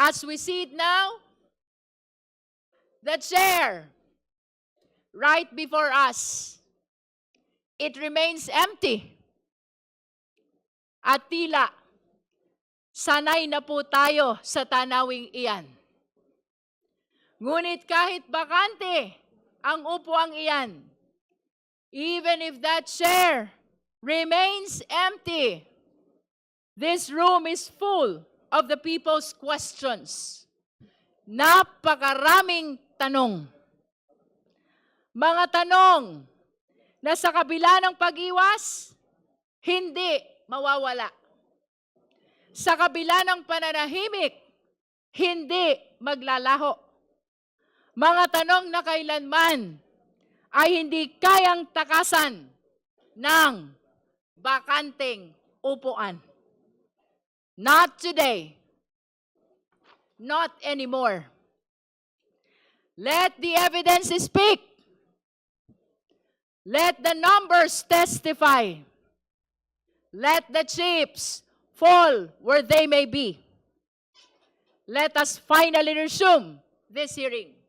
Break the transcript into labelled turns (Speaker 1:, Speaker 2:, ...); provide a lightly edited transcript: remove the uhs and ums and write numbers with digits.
Speaker 1: As we see it now, the chair right before us, it remains empty. At tila, sanay na po tayo sa tanawing iyan. Ngunit kahit bakante ang upuang iyan, even if that chair remains empty, this room is full of the people's questions. Napakaraming tanong. Mga tanong na sa kabila ng pag-iwas, hindi mawawala. Sa kabila ng pananahimik, hindi maglalaho. Mga tanong na kailanman ay hindi kayang takasan ng bakanteng upuan. Not today. Not anymore. Let the evidence speak. Let the numbers testify. Let the chips fall where they may be. Let us finally resume this hearing.